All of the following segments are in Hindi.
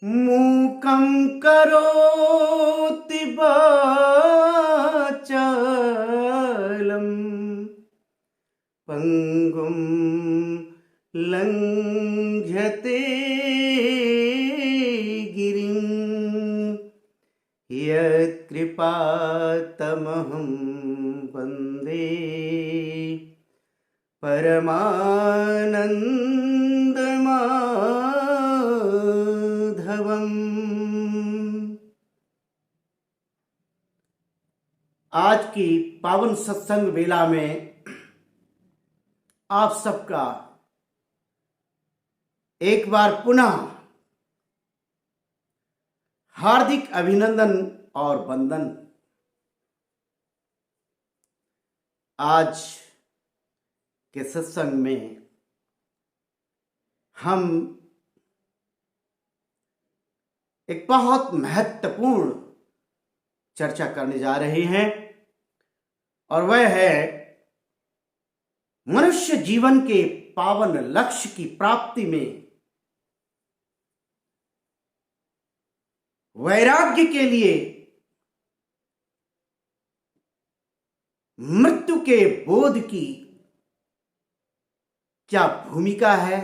मूकं करोति वाचालं पंगुं लंघ्यते गिरिं यत्कृपातमहं वन्दे परमानंदमाधवम्। आज की पावन सत्संग वेला में आप सबका एक बार पुनः हार्दिक अभिनंदन और वंदन। आज के सत्संग में हम एक बहुत महत्वपूर्ण चर्चा करने जा रहे हैं और वह है मनुष्य जीवन के पावन लक्ष्य की प्राप्ति में वैराग्य के लिए मृत्यु के बोध की क्या भूमिका है,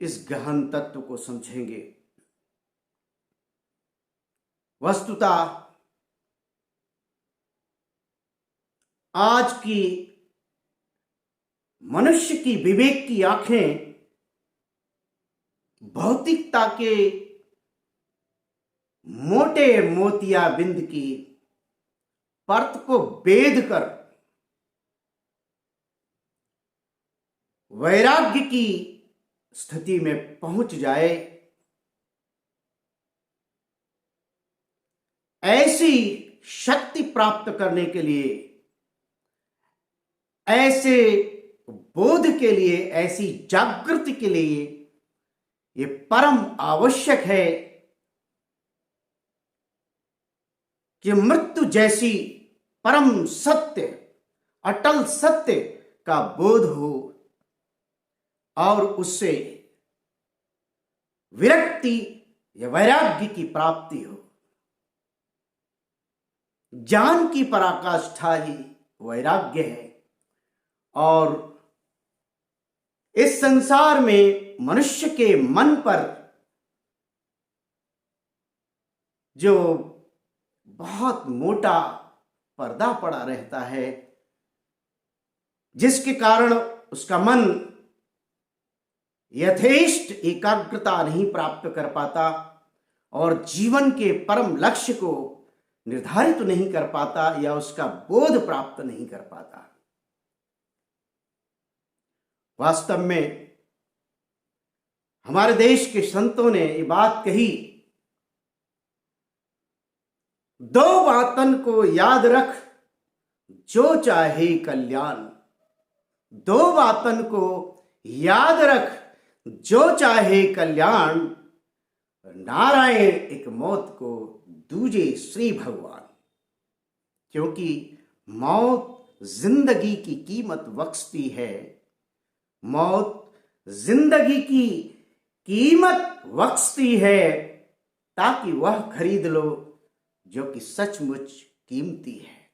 इस गहन तत्व को समझेंगे। वस्तुतः आज की मनुष्य की विवेक की आंखें भौतिकता के मोटे मोतियाबिंद की परत को भेद कर वैराग्य की स्थिति में पहुंच जाए, ऐसी शक्ति प्राप्त करने के लिए, ऐसे बोध के लिए, ऐसी जागृति के लिए ये परम आवश्यक है कि मृत्यु जैसी परम सत्य, अटल सत्य का बोध हो और उससे विरक्ति या वैराग्य की प्राप्ति हो। ज्ञान की पराकाष्ठा ही वैराग्य है और इस संसार में मनुष्य के मन पर जो बहुत मोटा पर्दा पड़ा रहता है, जिसके कारण उसका मन यथेष्ट एकाग्रता नहीं प्राप्त कर पाता और जीवन के परम लक्ष्य को निर्धारित नहीं कर पाता या उसका बोध प्राप्त नहीं कर पाता। वास्तव में हमारे देश के संतों ने ये बात कही, दो बातन को याद रख जो चाहे कल्याण। दो बातन को याद रख जो चाहे कल्याण, नारायण एक मौत को दूजे श्री भगवान। क्योंकि मौत जिंदगी की कीमत बख्शती है, मौत जिंदगी की कीमत बख्शती है ताकि वह खरीद लो जो कि सचमुच कीमती है।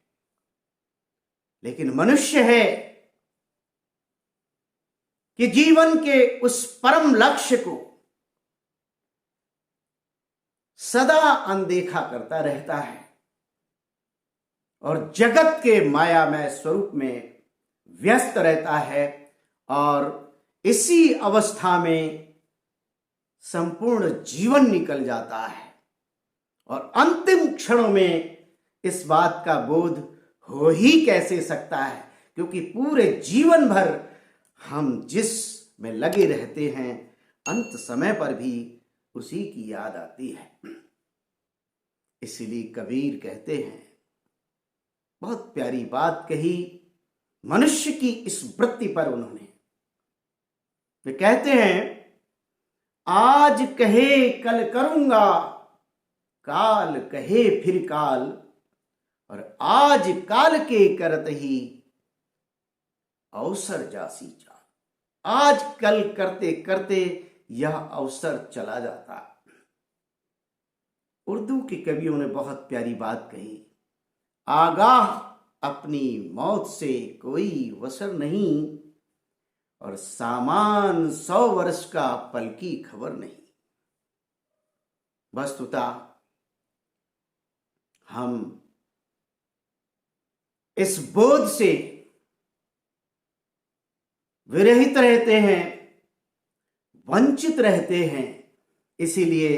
लेकिन मनुष्य है कि जीवन के उस परम लक्ष्य को सदा अनदेखा करता रहता है और जगत के मायामय स्वरूप में व्यस्त रहता है और इसी अवस्था में संपूर्ण जीवन निकल जाता है और अंतिम क्षणों में इस बात का बोध हो ही कैसे सकता है, क्योंकि पूरे जीवन भर हम जिस में लगे रहते हैं अंत समय पर भी उसी की याद आती है। इसलिए कबीर कहते हैं, बहुत प्यारी बात कही मनुष्य की इस वृत्ति पर उन्होंने। वे कहते हैं, आज कहे कल करूंगा, काल कहे फिर काल, और आज काल के करत ही अवसर जासी चाल। आज कल करते करते यह अवसर चला जाता। उर्दू के कवियों ने बहुत प्यारी बात कही, आगाह अपनी मौत से कोई वसर नहीं, और सामान 100 वर्ष का पल की खबर नहीं। वस्तुतः हम इस बोध से विरहित रहते हैं, वंचित रहते हैं। इसीलिए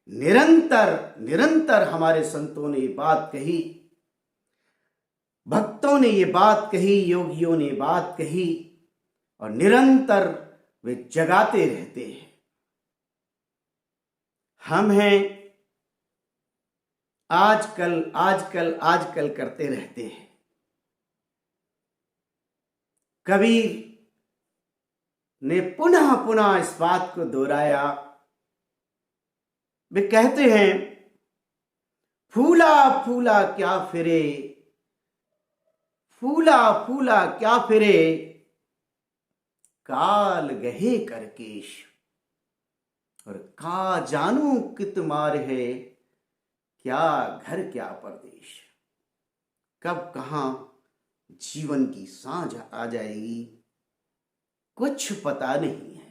निरंतर निरंतर हमारे संतों ने ये बात कही, भक्तों ने ये बात कही, योगियों ने बात कही, और निरंतर वे जगाते रहते हैं। हम हैं आजकल आजकल आजकल करते रहते हैं। कबीर ने पुनः पुनः इस बात को दोहराया। वे कहते हैं, फूला फूला क्या फिरे, फूला फूला क्या फिरे, काल गहे करकेश, और का जानू कित मार है, क्या घर क्या परदेश। कब कहां जीवन की सांझ आ जाएगी कुछ पता नहीं है।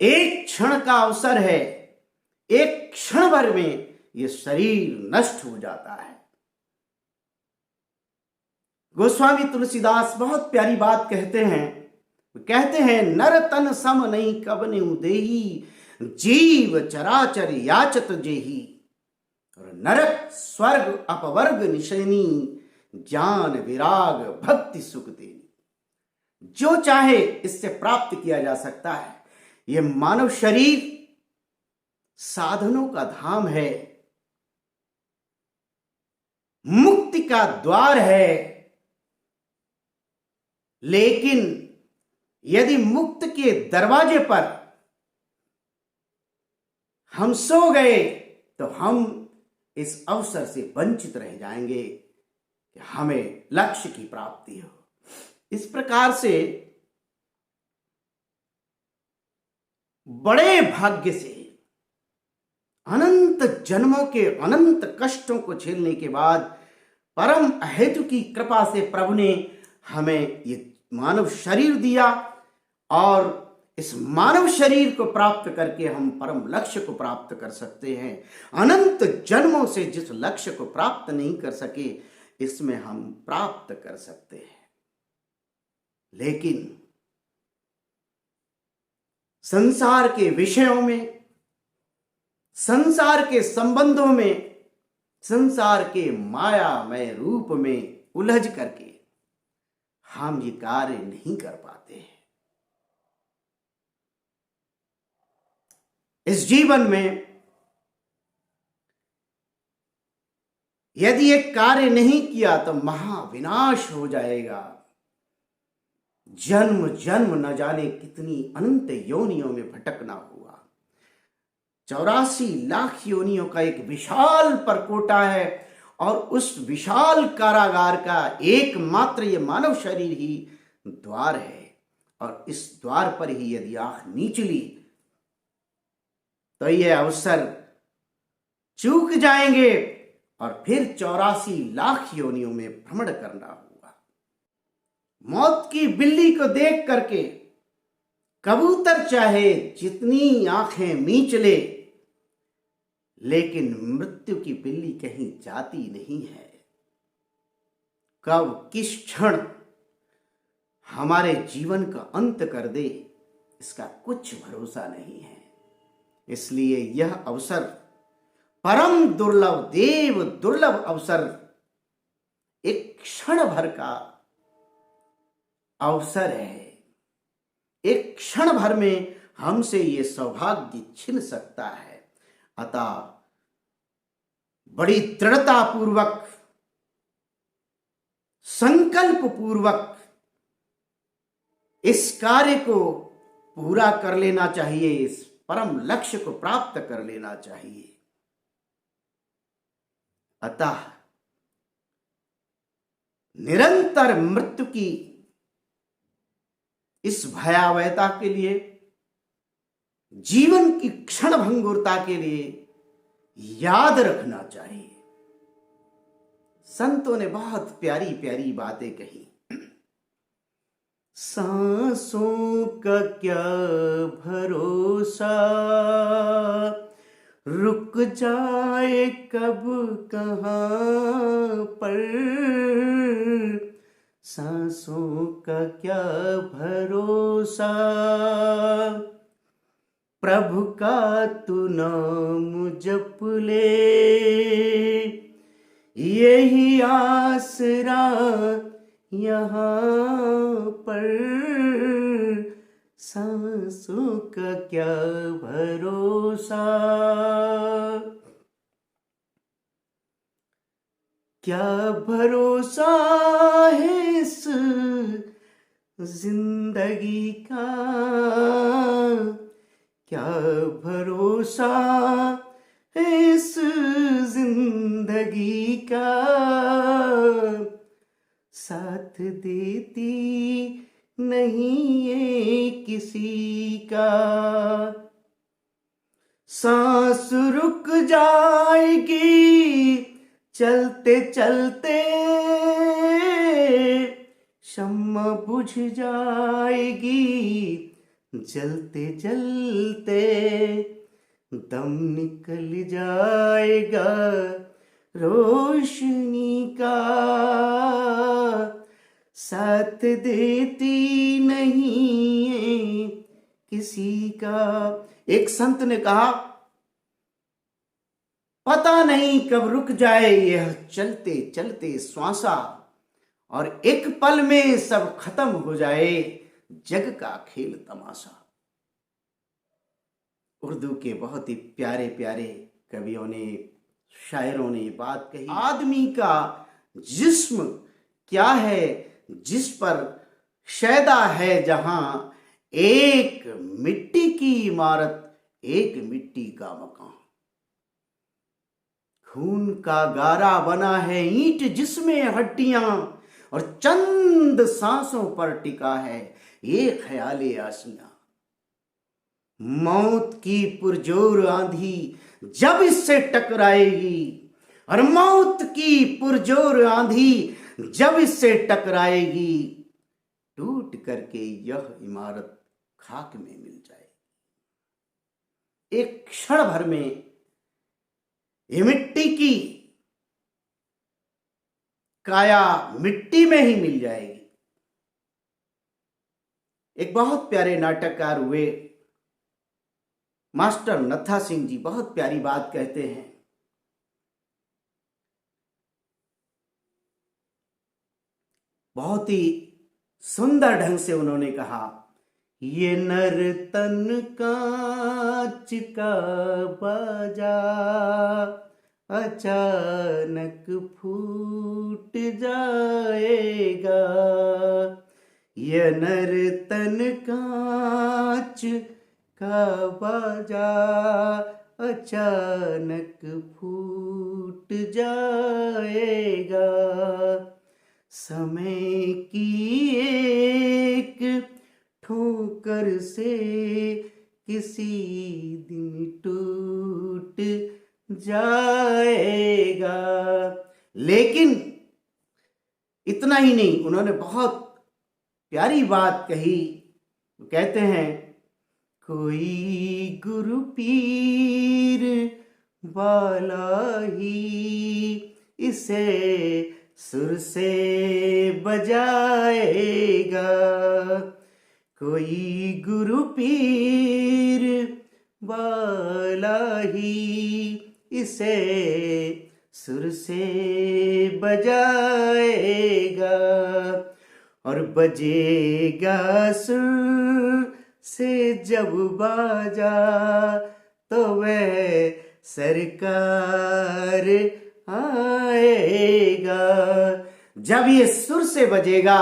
एक क्षण का अवसर है, एक क्षण भर में यह शरीर नष्ट हो जाता है। गोस्वामी तुलसीदास बहुत प्यारी बात कहते हैं। कहते हैं, नर तन सम नहीं कबने देही, जीव चराचर याचत जेही, और नरक स्वर्ग अपवर्ग निशनी, ज्ञान विराग भक्ति सुख देनी। जो चाहे इससे प्राप्त किया जा सकता है। यह मानव शरीर साधनों का धाम है, मुक्ति का द्वार है। लेकिन यदि मुक्त के दरवाजे पर हम सो गए तो हम इस अवसर से वंचित रह जाएंगे कि हमें लक्ष्य की प्राप्ति हो। इस प्रकार से बड़े भाग्य से अनंत जन्मों के अनंत कष्टों को झेलने के बाद परम अहेतु की कृपा से प्रभु ने हमें ये मानव शरीर दिया, और इस मानव शरीर को प्राप्त करके हम परम लक्ष्य को प्राप्त कर सकते हैं। अनंत जन्मों से जिस लक्ष्य को प्राप्त नहीं कर सके, इसमें हम प्राप्त कर सकते हैं। लेकिन संसार के विषयों में, संसार के संबंधों में, संसार के मायामय रूप में उलझ करके हम ये कार्य नहीं कर पाते हैं। इस जीवन में यदि एक कार्य नहीं किया तो महाविनाश हो जाएगा। जन्म जन्म न जाने कितनी अनंत योनियों में भटकना हुआ। 84 लाख योनियों का एक विशाल परकोटा है, और उस विशाल कारागार का एकमात्र ये मानव शरीर ही द्वार है। और इस द्वार पर ही यदि आंख नीच ली तो ये अवसर चूक जाएंगे, और फिर 84 लाख योनियों में भ्रमण करना होगा। मौत की बिल्ली को देख करके कबूतर चाहे जितनी आंखें मींच ले, लेकिन मृत्यु की बिल्ली कहीं जाती नहीं है। कब किस क्षण हमारे जीवन का अंत कर दे, इसका कुछ भरोसा नहीं है। इसलिए यह अवसर परम दुर्लभ, देव दुर्लभ अवसर, एक क्षण भर का अवसर है। एक क्षण भर में हमसे ये सौभाग्य छिन सकता है। अतः बड़ी दृढ़ता पूर्वक, संकल्प पूर्वक इस कार्य को पूरा कर लेना चाहिए, इस परम लक्ष्य को प्राप्त कर लेना चाहिए। अतः निरंतर मृत्यु की इस भयावहता के लिए, जीवन की क्षणभंगुरता के लिए याद रखना चाहिए। संतों ने बहुत प्यारी प्यारी बातें कही। सांसों का क्या भरोसा, रुक जाए कब कहाँ पर। सांसों का क्या भरोसा, प्रभु का तू नाम जप ले। यही आसरा यहाँ पर, सांसों का क्या भरोसा। क्या भरोसा है इस जिंदगी का, क्या भरोसा है इस जिंदगी का। साथ देती नहीं ये किसी का। सांस रुक जाएगी चलते चलते, शम्मा बुझ जाएगी जलते जलते। दम निकल जाएगा रोशनी का, साथ देती नहीं है किसी का। एक संत ने कहा, पता नहीं कब रुक जाए यह चलते चलते श्वासा, और एक पल में सब खत्म हो जाए जग का खेल तमाशा। उर्दू के बहुत ही प्यारे प्यारे कवियों ने, शायरों ने बात कही। आदमी का जिस्म क्या है जिस पर शैदा है जहां, एक मिट्टी की इमारत एक मिट्टी का मकान। खून का गारा बना है ईंट जिसमें हड्डियां, और चंद सांसों पर टिका है ये ख्याले आसियां। मौत की पुरजोर आंधी जब इससे टकराएगी, और मौत की पुरजोर आंधी जब इससे टकराएगी, टूट करके यह इमारत खाक में मिल जाएगी। एक क्षण भर में ये मिट्टी की काया मिट्टी में ही मिल जाएगी। एक बहुत प्यारे नाटककार हुए मास्टर नत्था सिंह जी बहुत प्यारी बात कहते हैं। बहुत ही सुंदर ढंग से उन्होंने कहा, ये नर्तन कांच का बाजा अचानक फूट जाएगा। ये नर्तन कांच का बाजा अचानक फूट जाएगा। समय की एक ठोकर से किसी दिन टूट जाएगा। लेकिन इतना ही नहीं, उन्होंने बहुत प्यारी बात कही। कहते हैं, कोई गुरु पीर वाला ही इसे सुर से बजाएगा। कोई गुरु पीर वाला ही इसे सुर से बजाएगा, और बजेगा सुर से जब बाजा तो वह सरकार आएगा। जब ये सुर से बजेगा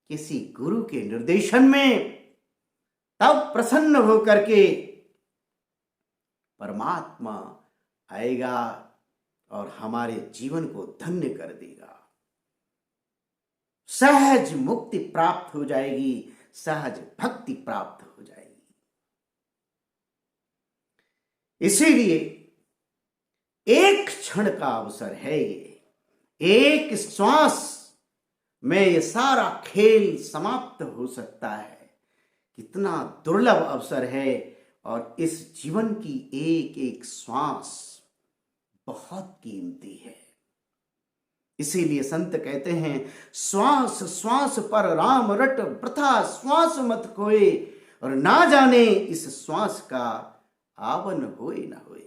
किसी गुरु के निर्देशन में, तब प्रसन्न होकर के परमात्मा आएगा और हमारे जीवन को धन्य कर देगा। सहज मुक्ति प्राप्त हो जाएगी, सहज भक्ति प्राप्त हो जाएगी। इसीलिए एक क्षण का अवसर है ये, एक श्वास में ये सारा खेल समाप्त हो सकता है। कितना दुर्लभ अवसर है और इस जीवन की एक एक श्वास बहुत कीमती है। इसीलिए संत कहते हैं, श्वास श्वास पर राम रट, वृथा श्वास मत खोए, और ना जाने इस श्वास का आवन होए न होए।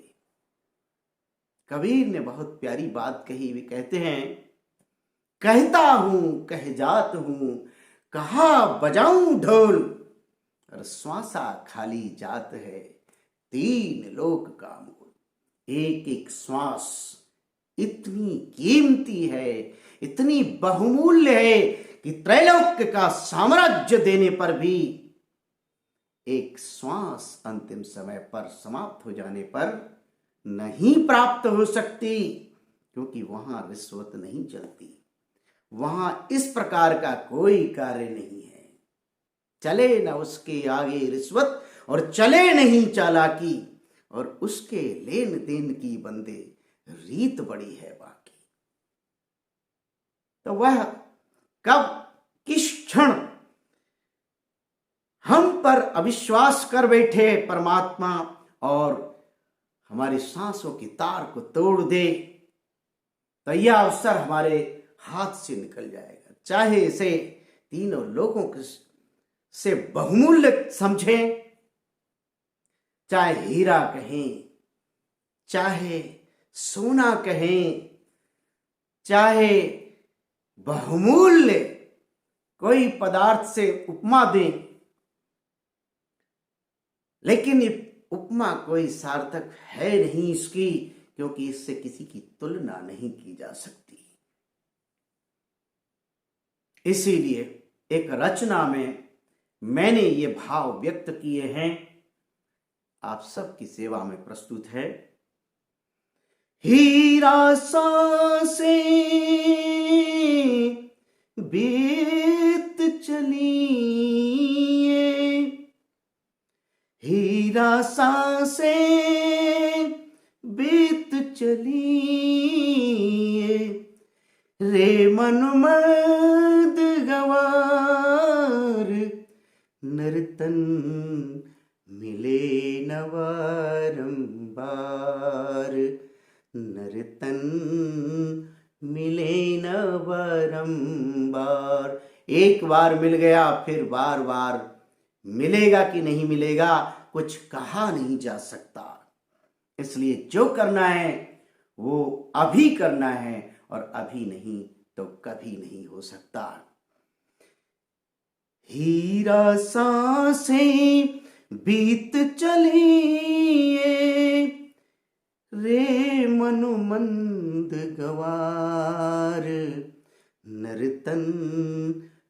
कबीर ने बहुत प्यारी बात कही। वे कहते हैं, कहता हूं कह जात हूं, कहा बजाऊं ढोल, और श्वासा खाली जात है, तीन लोक का मोल। एक एक श्वास इतनी कीमती है, इतनी बहुमूल्य है कि त्रैलोक्य का साम्राज्य देने पर भी एक श्वास अंतिम समय पर समाप्त हो जाने पर नहीं प्राप्त हो सकती, क्योंकि वहां रिश्वत नहीं चलती, वहां इस प्रकार का कोई कार्य नहीं है। चले न उसके आगे रिश्वत और चले नहीं चालाकी, और उसके लेन देन की बंदे रीत बड़ी है बाकी। तो वह कब किस क्षण हम पर अविश्वास कर बैठे परमात्मा और हमारी सांसों की तार को तोड़ दे, तो यह अवसर हमारे हाथ से निकल जाएगा। चाहे इसे तीनों लोगों से बहुमूल्य समझें, चाहे हीरा कहें, चाहे सोना कहें, चाहे बहुमूल्य कोई पदार्थ से उपमा दें, लेकिन ये उपमा कोई सार्थक है नहीं इसकी, क्योंकि इससे किसी की तुलना नहीं की जा सकती। इसीलिए एक रचना में मैंने ये भाव व्यक्त किए हैं, आप सबकी सेवा में प्रस्तुत है। हीरा सांसें बीत चली, हीरा सांसें बीत चली, रे मन मर्द गवार, नर्तन मिले न बारंबार, नर्तन मिले न बारंबार। एक बार मिल गया, फिर बार बार मिलेगा कि नहीं मिलेगा कुछ कहा नहीं जा सकता। इसलिए जो करना है वो अभी करना है, और अभी नहीं तो कभी नहीं हो सकता। हीरा सांसें बीत चली, रे मनु मंद गवार, नर्तन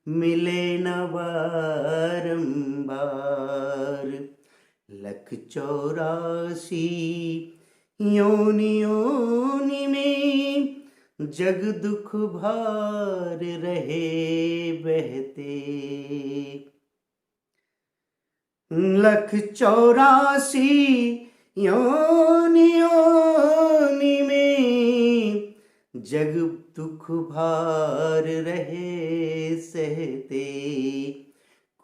मिले न बारंबार। लख 84 योनि योनि में, जग दुख भार रहे बहते, लख 84 योनि योनि में, जग दुख भार रहे सहते।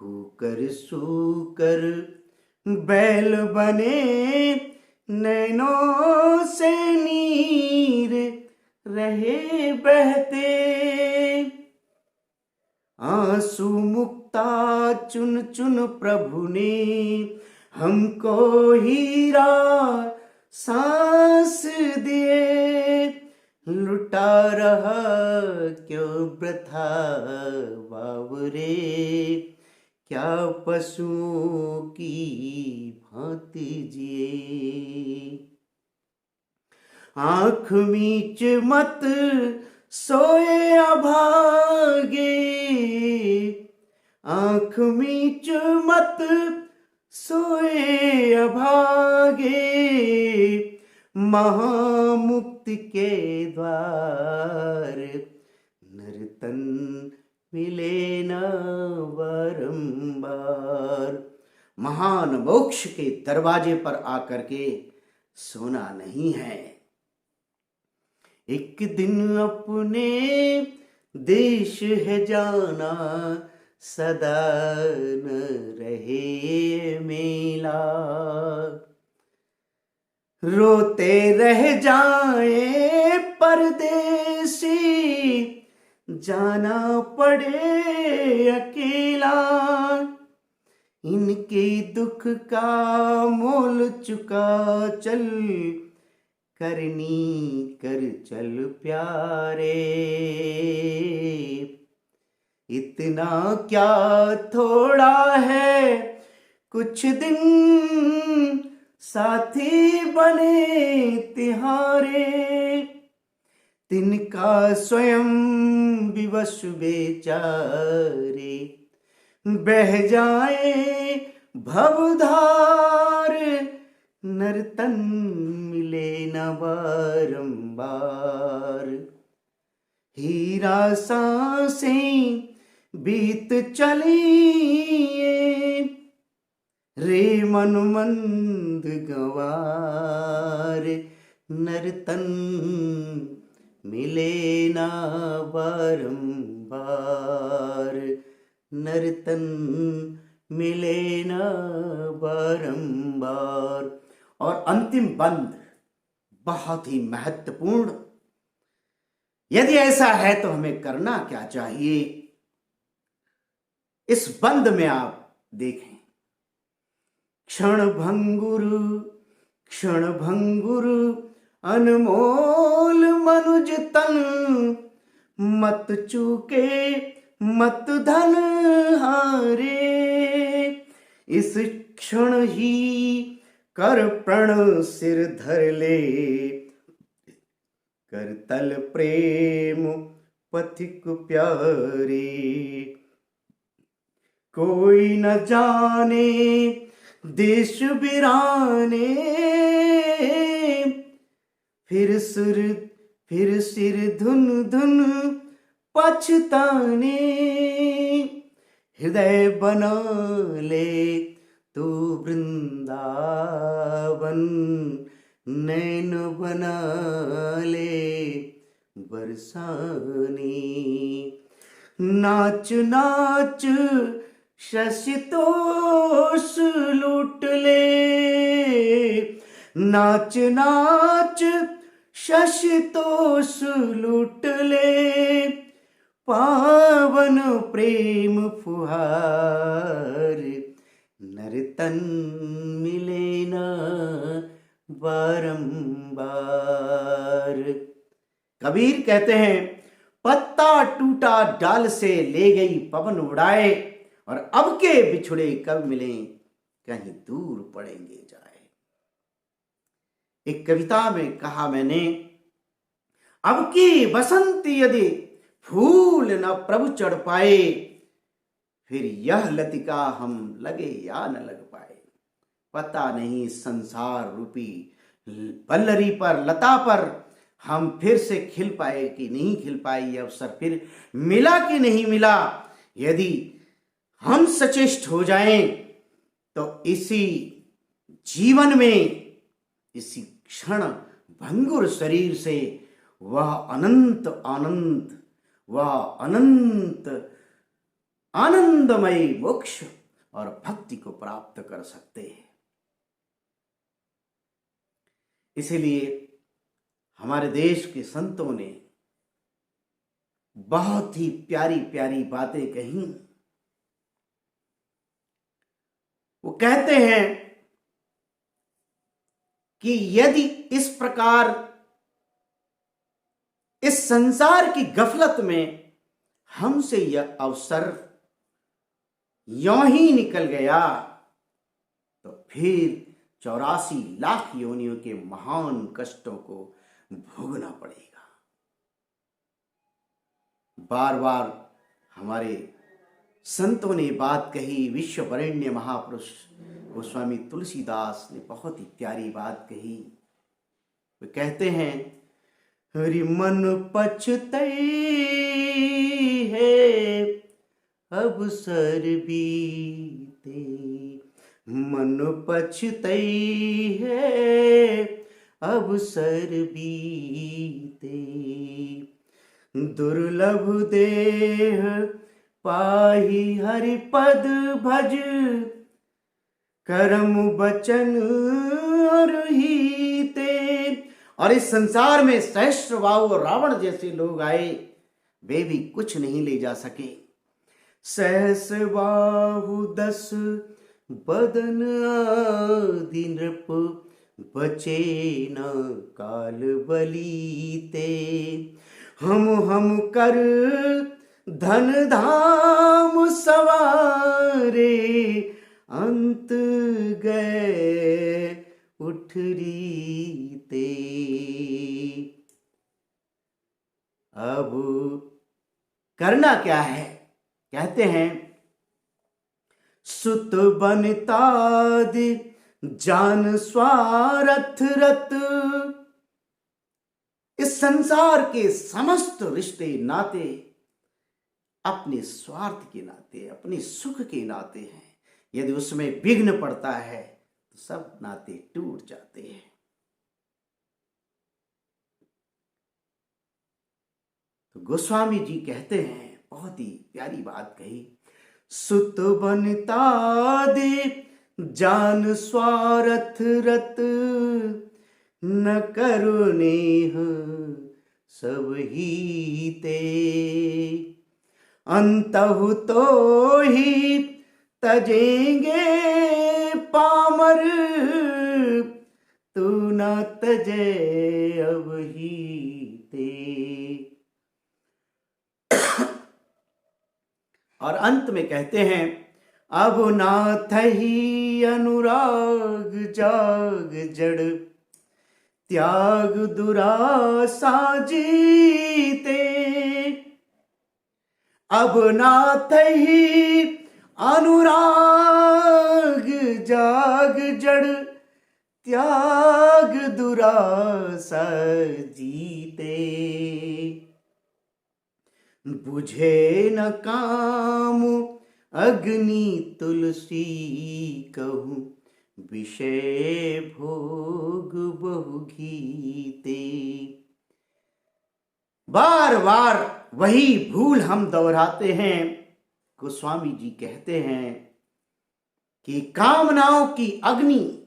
कूकर सूकर बैल बने, नैनों से नीर रहे बहते। आंसू मुक्ता चुन चुन प्रभु ने, हमको हीरा सांस दिए। लुटा रहा क्यों वृथा बावरे, क्या पशुओं की भांति जिए। आँख मीच मत सोए अभागे, आँख मीच मत सोए अभागे। महामुक्ति के द्वार, नर्तन मिले न बारंबार। महान मोक्ष के दरवाजे पर आकर के सोना नहीं है। एक दिन अपने देश है जाना, सदा न रहे मेला। रोते रह जाए परदेसी, जाना पड़े अकेला। इनके दुख का मोल चुका चल, करनी कर चल प्यारे। इतना क्या थोड़ा है, कुछ दिन साथी बने तिहारे। तिनका स्वयं विवश बेचारे, बह जाए भवधार। नर्तन मिले न बारंबार। हीरा सांसें बीत चली, रे मन मंद गंवार। नर्तन मिले न बारंबार। नर्तन मिले न बारंबार। और अंतिम बंद बहुत ही महत्वपूर्ण। यदि ऐसा है तो हमें करना क्या चाहिए, इस बंद में आप देखें। क्षण भंगुर अनमोल मनुज तन, मत चूके मत धन हारे। इस क्षण ही कर प्रण सिर धर ले, कर तल प्रेम पथिक प्यारे। कोई न जाने देश बिराने, फिर सिर धुन धुन पछताने। हृदय बना ले तू वृंदावन, नैन बना ले बरसाने। नाच नाच शशितोष लूट ले, नाच नाच शशितोष लूट ले। पावन प्रेम फुहार, नर्तन मिले न बारंबार। कबीर कहते हैं, पत्ता टूटा डाल से ले गई पवन उड़ाए, और अब के बिछुड़े कब मिले कहीं दूर पड़ेंगे जाए। एक कविता में कहा मैंने, अब की बसंत यदि फूल न प्रभु चढ़ पाए, फिर यह लतिका हम लगे या न लग पाए। पता नहीं संसार रूपी पल्लरी पर, लता पर हम फिर से खिल पाए कि नहीं खिल पाए, यह अवसर फिर मिला कि नहीं मिला। यदि हम सचेष्ट हो जाएं तो इसी जीवन में, इसी क्षण भंगुर शरीर से वह अनंत आनंदमय मोक्ष और भक्ति को प्राप्त कर सकते हैं। इसीलिए हमारे देश के संतों ने बहुत ही प्यारी प्यारी बातें कही। वो कहते हैं कि यदि इस प्रकार इस संसार की गफलत में हमसे यह अवसर यों ही निकल गया, तो फिर 84 लाख योनियों के महान कष्टों को भोगना पड़ेगा। बार बार हमारे संतों ने बात कही। विश्व वरेण्य महापुरुष गोस्वामी तुलसीदास ने बहुत ही प्यारी बात कही। वे कहते हैं, हरि मन पछतई है अवसर बीते, मन पछतई है अवसर बीते। दुर्लभ देह पाही हरि पद भज, कर्म बचन और हीते। और इस संसार में सहस्त्रबाहु और रावण जैसे लोग आए, वे भी कुछ नहीं ले जा सके। सहस बाहु 10 बदन आदि नृप, बचे न काल बलीते। हम कर धन धाम सवारे, अंत गए उठरीते। अब करना क्या है? कहते हैं, सुत बनितादि जान स्वार्थ रत। इस संसार के समस्त रिश्ते नाते अपने स्वार्थ के नाते, अपने सुख के नाते हैं। यदि उसमें विघ्न पड़ता है तो सब नाते टूट जाते हैं। तो गोस्वामी जी कहते हैं, बहुत ही प्यारी बात कही, सुत बनितादि जान स्वार्थ रत, न करो नेह सब हीते। अंतहु तो ही तजेंगे पामर, तू न तजे अब हीते। और अंत में कहते हैं, अब नाथ ही अनुराग जाग जड़, त्याग दुरासा जीते। अब नाथ ही अनुराग जाग जड़, त्याग दुरासा जीते। बुझे न काम अग्नि तुलसी कहूँ, विषय भोग बहु घीते। बार बार वही भूल हम दोहराते हैं। गोस्वामी जी कहते हैं कि कामनाओं की अग्नि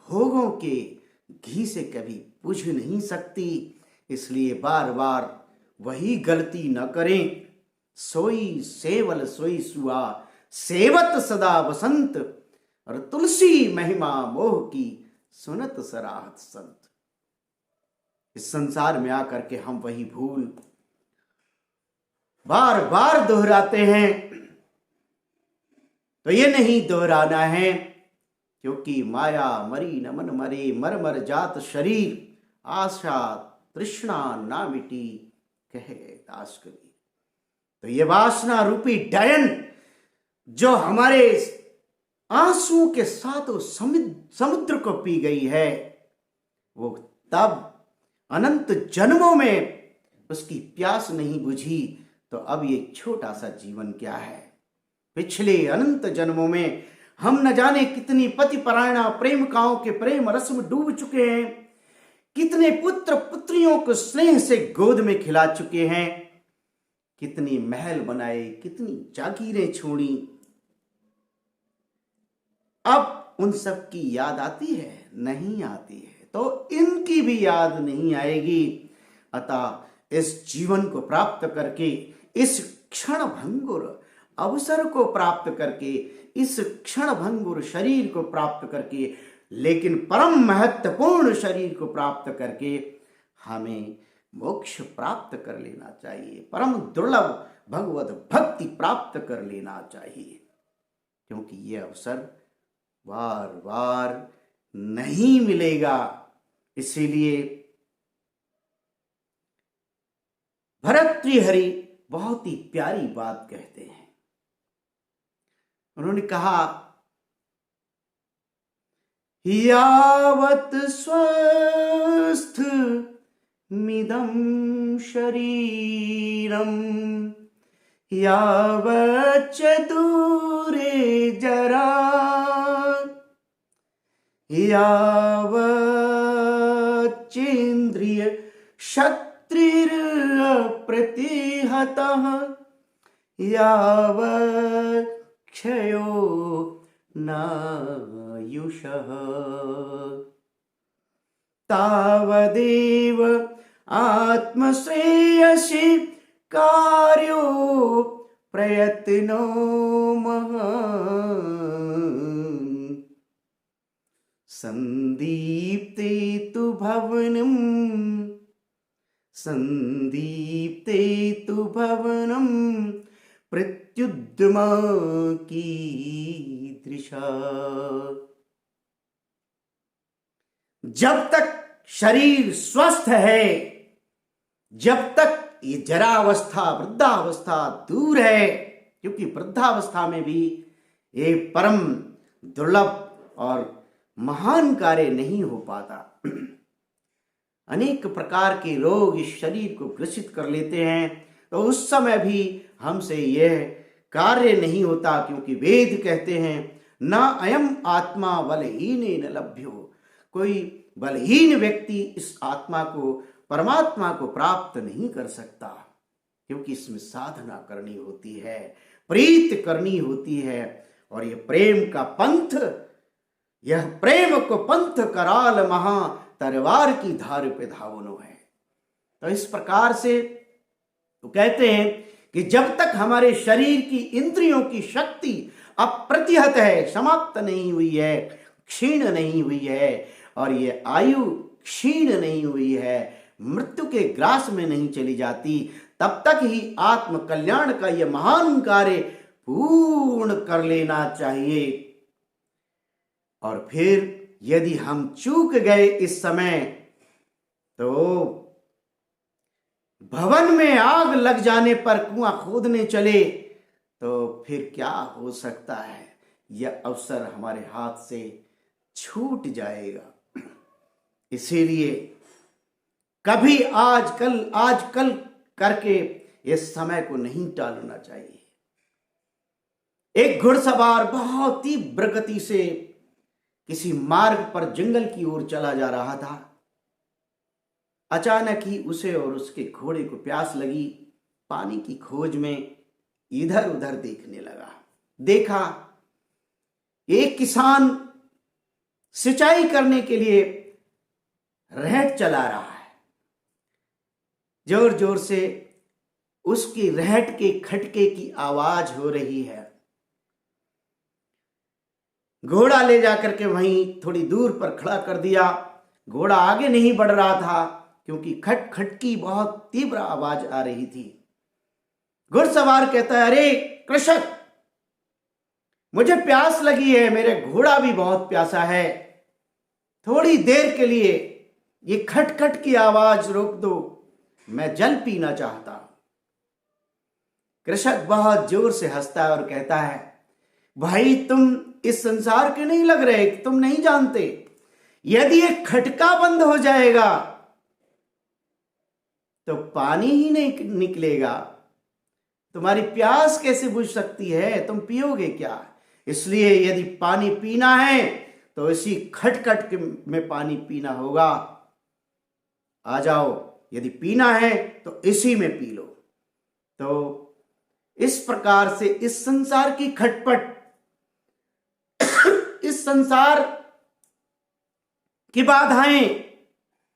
भोगों के घी से कभी बुझ नहीं सकती, इसलिए बार बार वही गलती न करें। सोई सेवल सोई सुआ, सेवत सदा बसंत, और तुलसी महिमा मोह की सुनत सराहत संत। इस संसार में आकर के हम वही भूल बार बार दोहराते हैं, तो ये नहीं दोहराना है, क्योंकि माया मरी न मन मरे, मर मर जात शरीर, आशा तृष्णा ना मिटी, कहे दास कबीर। तो ये वासना रूपी डायन जो हमारे आंसुओं के साथ समुद्र को पी गई है, वो तब अनंत जन्मों में उसकी प्यास नहीं बुझी, तो अब ये छोटा सा जीवन क्या है। पिछले अनंत जन्मों में हम न जाने कितनी पति परायणा प्रेमिकाओं के प्रेम रस में डूब चुके हैं, कितने पुत्र पुत्रियों को स्नेह से गोद में खिला चुके हैं, कितनी महल बनाए, कितनी जागीरें छोड़ी। अब उन सब की याद आती है? नहीं आती है। तो इनकी भी याद नहीं आएगी। अतः इस जीवन को प्राप्त करके, इस क्षण भंगुर अवसर को प्राप्त करके, इस क्षण भंगुर शरीर को प्राप्त करके, लेकिन परम महत्वपूर्ण शरीर को प्राप्त करके हमें मोक्ष प्राप्त कर लेना चाहिए, परम दुर्लभ भगवत भक्ति प्राप्त कर लेना चाहिए, क्योंकि यह अवसर बार बार नहीं मिलेगा। इसीलिए भर्तृहरि बहुत ही प्यारी बात कहते हैं। उन्होंने कहा, यावत् स्वस्थ मिदं शरीरम, यावच्च दूरे जरा यावच्चेन्द्रिय शक्तिरप्रतिहतः यावच्छयो नायुषः तावदेव आत्मश्रेयसि कार्यो प्रयत्नो महान् संदीप्ते तु भवनं प्रत्युद्यमा कीदृशा। जब तक शरीर स्वस्थ है, जब तक ये जरावस्था वृद्धावस्था दूर है, क्योंकि वृद्धावस्था में भी ये परम दुर्लभ और महान कार्य नहीं हो पाता। अनेक प्रकार के रोग इस शरीर को ग्रसित कर लेते हैं, तो उस समय भी हमसे यह कार्य नहीं होता, क्योंकि वेद कहते हैं न अयम आत्मा बलहीन न लभ्यो। कोई बलहीन व्यक्ति इस आत्मा को, परमात्मा को प्राप्त नहीं कर सकता, क्योंकि इसमें साधना करनी होती है, प्रीत करनी होती है। और यह प्रेम का पंथ, यह प्रेम को पंथ कराल महा तरवार की धार पे धावनो है। तो इस प्रकार से तो कहते हैं कि जब तक हमारे शरीर की इंद्रियों की शक्ति अप्रतिहत है, समाप्त नहीं हुई है, क्षीण नहीं हुई है, और ये आयु क्षीण नहीं हुई है, मृत्यु के ग्रास में नहीं चली जाती, तब तक ही आत्म कल्याण का यह महान कार्य पूर्ण कर लेना चाहिए। और फिर यदि हम चूक गए इस समय, तो भवन में आग लग जाने पर कुआं खोदने चले तो फिर क्या हो सकता है, यह अवसर हमारे हाथ से छूट जाएगा। इसीलिए कभी आजकल करके इस समय को नहीं टालना चाहिए। एक घुड़सवार बहुत तीव्र गति से किसी मार्ग पर जंगल की ओर चला जा रहा था। अचानक ही उसे और उसके घोड़े को प्यास लगी। पानी की खोज में इधर उधर देखने लगा। देखा एक किसान सिंचाई करने के लिए रहट चला रहा है। जोर जोर से उसकी रहट के खटके की आवाज हो रही है। घोड़ा ले जाकर के वहीं थोड़ी दूर पर खड़ा कर दिया। घोड़ा आगे नहीं बढ़ रहा था, क्योंकि खट खट की बहुत तीव्र आवाज आ रही थी। घुड़सवार कहता है, अरे कृषक, मुझे प्यास लगी है, मेरे घोड़ा भी बहुत प्यासा है, थोड़ी देर के लिए ये खटखट की आवाज रोक दो, मैं जल पीना चाहता हूं। कृषक बहुत जोर से हंसता है और कहता है, भाई तुम इस संसार के नहीं लग रहे, तुम नहीं जानते, यदि ये खटका बंद हो जाएगा तो पानी ही नहीं निकलेगा, तुम्हारी प्यास कैसे बुझ सकती है, तुम पियोगे क्या? इसलिए यदि पानी पीना है तो इसी खटखट में पानी पीना होगा। आ जाओ, यदि पीना है तो इसी में पी लो। तो इस प्रकार से इस संसार की खटपट, इस संसार की बाधाएं,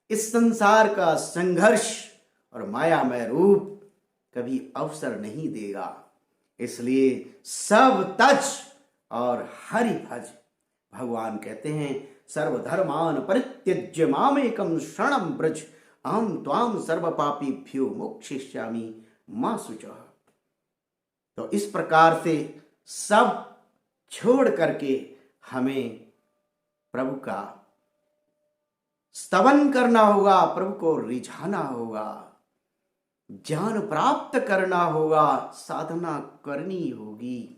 इस संसार का संघर्ष और मायामय रूप कभी अवसर नहीं देगा। इसलिए सब तज और हरि भज। भगवान कहते हैं, सर्वधर्मान परित्यज्य मामेकं शरणं व्रज, अहं त्वां सर्व पापीभ्यो मोक्षयिष्यामि मा शुचः। तो इस प्रकार से सब छोड़ करके हमें प्रभु का स्तवन करना होगा, प्रभु को रिझाना होगा, ज्ञान प्राप्त करना होगा, साधना करनी होगी।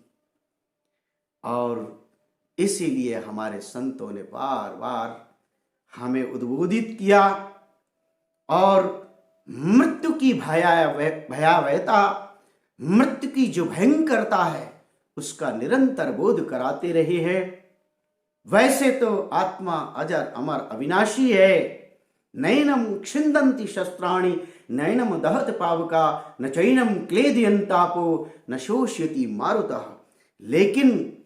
और इसीलिए हमारे संतों ने बार बार हमें उद्बोधित किया और मृत्यु की भयावहता, मृत्यु की जो भयंकरता है उसका निरंतर बोध कराते रहे हैं। वैसे तो आत्मा अजर अमर अविनाशी है। नैनम क्षिंदन्ति शस्त्राणि नैनम दहत पावका न चैनम क्लेदयंतापो न शोष्यति मारुतः। लेकिन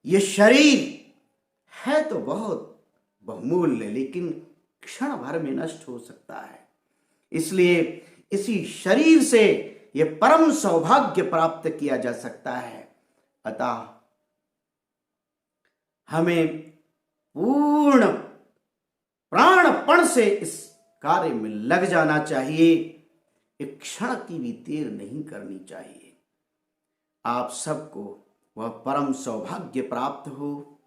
ये शरीर है तो बहुत बहुमूल्य, लेकिन क्षण भर में नष्ट हो सकता है। इसलिए इसी शरीर से ये परम सौभाग्य प्राप्त किया जा सकता है। अतः हमें पूर्ण प्राणपण से इस कार्य में लग जाना चाहिए। एक क्षण की भी देर नहीं करनी चाहिए। आप सबको वह परम सौभाग्य प्राप्त हो।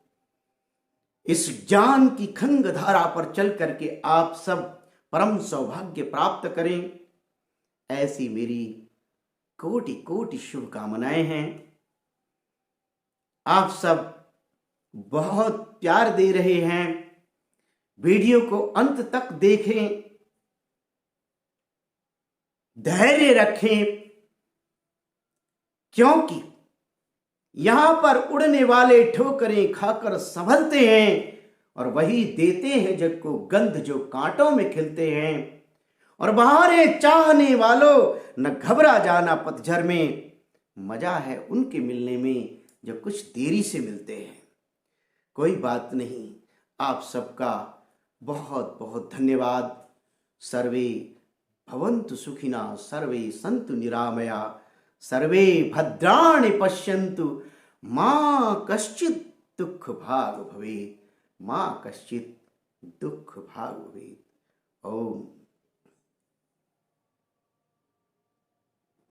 इस ज्ञान की खंग धारा पर चल करके आप सब परम सौभाग्य प्राप्त करें, ऐसी मेरी कोटि कोटि शुभकामनाएं हैं। आप सब बहुत प्यार दे रहे हैं। वीडियो को अंत तक देखें, धैर्य रखें, क्योंकि यहां पर उड़ने वाले ठोकरें खाकर संभलते हैं और वही देते हैं जग को गंध जो कांटों में खिलते हैं। और बहारें चाहने वालों न घबरा जाना पतझड़ में, मजा है उनके मिलने में जो कुछ देरी से मिलते हैं। कोई बात नहीं, आप सबका बहुत बहुत धन्यवाद। सर्वे भवन्तु सुखिनः, सर्वे सन्तु निरामया, सर्वे भद्राणि पश्यन्तु, मा कश्चित् दुःख भाग् भवेत्, मा कश्चित् दुःख भाग् भवेत्। ओम।